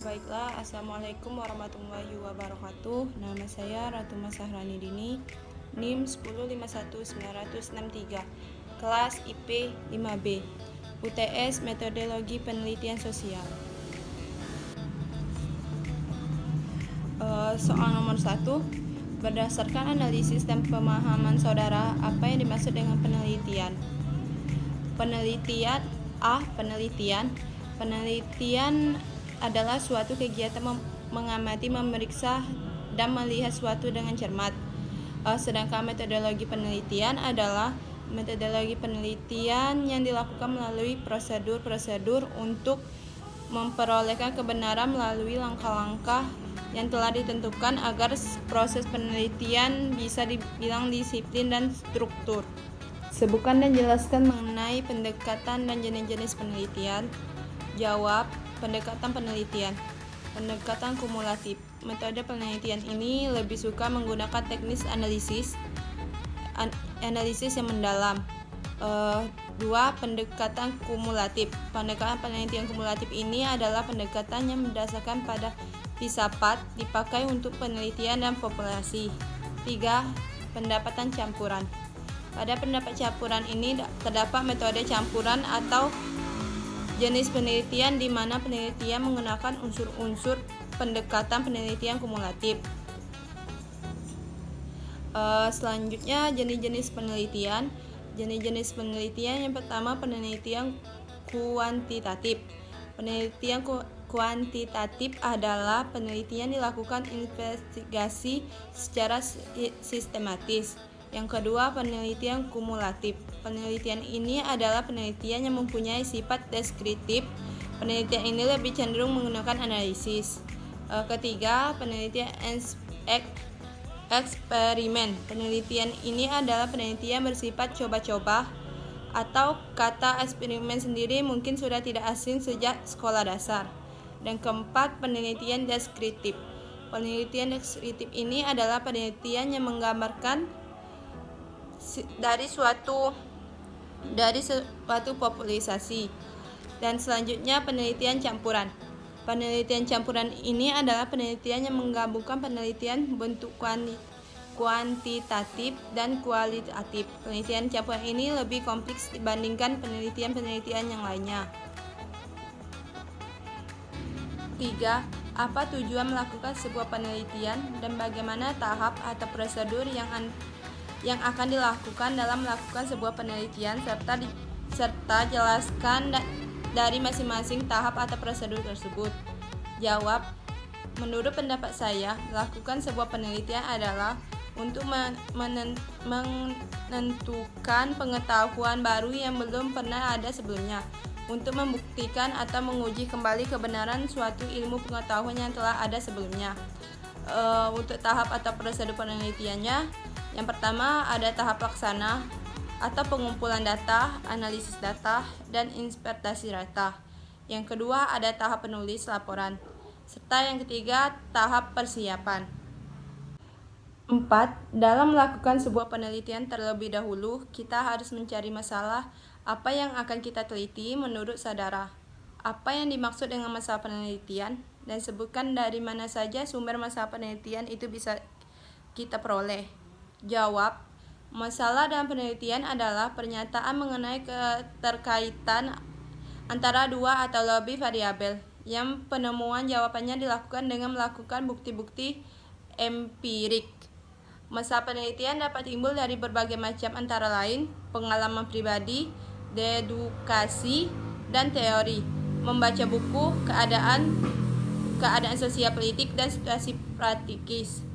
Baiklah, Assalamualaikum warahmatullahi wabarakatuh. Nama saya Ratu Masahrani Dini, NIM 1051963, kelas IP 5B, UTS Metodologi Penelitian Sosial. Soal nomor 1, berdasarkan analisis dan pemahaman saudara, apa yang dimaksud dengan penelitian? Penelitian adalah suatu kegiatan mengamati, memeriksa, dan melihat suatu dengan cermat. Sedangkan metodologi penelitian adalah metodologi penelitian yang dilakukan melalui prosedur-prosedur untuk memperolehkan kebenaran melalui langkah-langkah yang telah ditentukan agar proses penelitian bisa dibilang disiplin dan struktur. Sebutkan dan jelaskan mengenai pendekatan dan jenis-jenis penelitian. Jawab. Pendekatan penelitian. Pendekatan kumulatif. Metode penelitian ini lebih suka menggunakan teknis analisis yang mendalam. 2. Pendekatan kumulatif. Pendekatan penelitian kumulatif ini adalah pendekatan yang berdasarkan pada filsafat, dipakai untuk penelitian dan populasi. 3. Pendekatan campuran. Pada pendapat campuran ini terdapat metode campuran atau jenis penelitian di mana penelitian menggunakan unsur-unsur pendekatan penelitian kumulatif. Selanjutnya jenis-jenis penelitian. Jenis-jenis penelitian yang pertama penelitian kuantitatif. Penelitian kuantitatif adalah penelitian dilakukan investigasi secara sistematis. Yang kedua, penelitian kumulatif. Penelitian ini adalah penelitian yang mempunyai sifat deskriptif. Penelitian ini lebih cenderung menggunakan analisis. Ketiga, penelitian eksperimen. Penelitian ini adalah penelitian bersifat coba-coba, atau kata eksperimen sendiri mungkin sudah tidak asing sejak sekolah dasar. Dan keempat, penelitian deskriptif. Penelitian deskriptif ini adalah penelitian yang menggambarkan dari suatu populasi. Dan selanjutnya penelitian campuran. Penelitian campuran ini adalah penelitian yang menggabungkan penelitian bentuk kuantitatif dan kualitatif. Penelitian campuran ini lebih kompleks dibandingkan penelitian-penelitian yang lainnya. 3. Apa tujuan melakukan sebuah penelitian dan bagaimana tahap atau prosedur yang akan dilakukan dalam melakukan sebuah penelitian serta jelaskan dari masing-masing tahap atau prosedur tersebut. Jawab. Menurut pendapat saya, melakukan sebuah penelitian adalah untuk menentukan pengetahuan baru yang belum pernah ada sebelumnya, untuk membuktikan atau menguji kembali kebenaran suatu ilmu pengetahuan yang telah ada sebelumnya. Untuk tahap atau prosedur penelitiannya, yang pertama ada tahap laksana atau pengumpulan data, analisis data, dan interpretasi data. Yang kedua ada tahap penulis laporan, serta yang ketiga tahap persiapan. 4. Dalam melakukan sebuah penelitian terlebih dahulu, kita harus mencari masalah apa yang akan kita teliti menurut saudara. Apa yang dimaksud dengan masalah penelitian, dan sebutkan dari mana saja sumber masalah penelitian itu bisa kita peroleh. Jawab. Masalah dalam penelitian adalah pernyataan mengenai keterkaitan antara dua atau lebih variabel yang penemuan jawabannya dilakukan dengan melakukan bukti-bukti empirik. Masalah penelitian dapat timbul dari berbagai macam, antara lain pengalaman pribadi, dedukasi, dan teori, membaca buku, keadaan sosial politik, dan situasi praktis.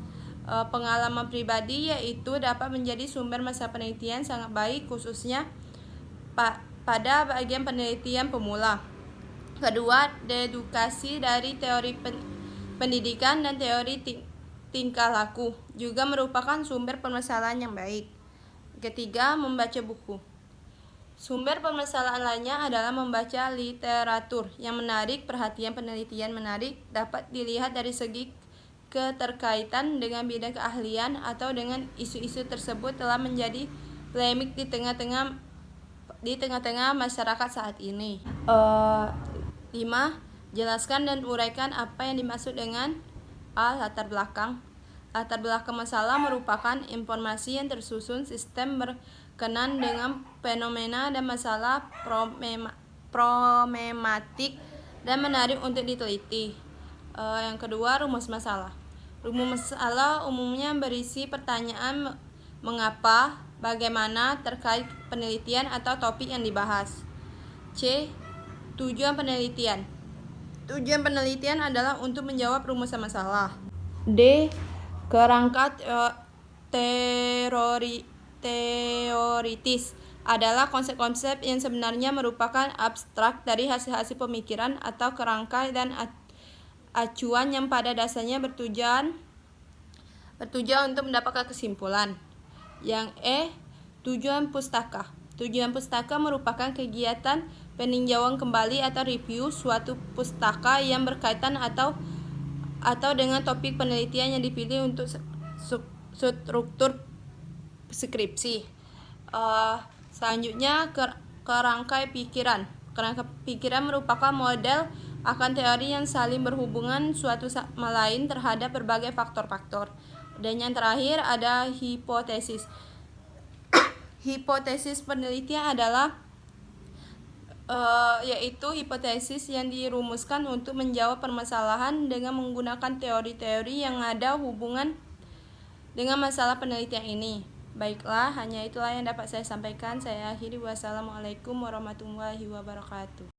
Pengalaman pribadi yaitu dapat menjadi sumber masalah penelitian sangat baik, khususnya pada bagian penelitian pemula. Kedua, dedukasi dari teori pendidikan dan teori tingkah laku juga merupakan sumber permasalahan yang baik. Ketiga, membaca buku. Sumber permasalahan lainnya adalah membaca literatur yang menarik perhatian. Penelitian menarik dapat dilihat dari segi keterkaitan dengan bidang keahlian atau dengan isu-isu tersebut telah menjadi polemik di tengah-tengah masyarakat saat ini. 5. Jelaskan dan uraikan apa yang dimaksud dengan A. Latar belakang. Latar belakang masalah merupakan informasi yang tersusun sistem berkenan dengan fenomena dan masalah problematik dan menarik untuk diteliti. Yang kedua, rumus masalah. Rumus masalah umumnya berisi pertanyaan mengapa, bagaimana terkait penelitian atau topik yang dibahas. C. Tujuan penelitian. Tujuan penelitian adalah untuk menjawab rumus masalah. D. Kerangka teoritis adalah konsep-konsep yang sebenarnya merupakan abstrak dari hasil-hasil pemikiran atau kerangka dan acuan yang pada dasarnya bertujuan untuk mendapatkan kesimpulan. Yang E. Tujuan pustaka. Tujuan pustaka merupakan kegiatan peninjauan kembali atau review suatu pustaka yang berkaitan atau dengan topik penelitian yang dipilih untuk struktur skripsi. Selanjutnya, kerangka pikiran. Kerangka pikiran merupakan model akan teori yang saling berhubungan suatu sama lain terhadap berbagai faktor-faktor. Dan yang terakhir ada hipotesis. Hipotesis penelitian adalah yaitu hipotesis yang dirumuskan untuk menjawab permasalahan dengan menggunakan teori-teori yang ada hubungan dengan masalah penelitian ini. Baiklah, hanya itulah yang dapat saya sampaikan. Saya akhiri. Wassalamualaikum warahmatullahi wabarakatuh.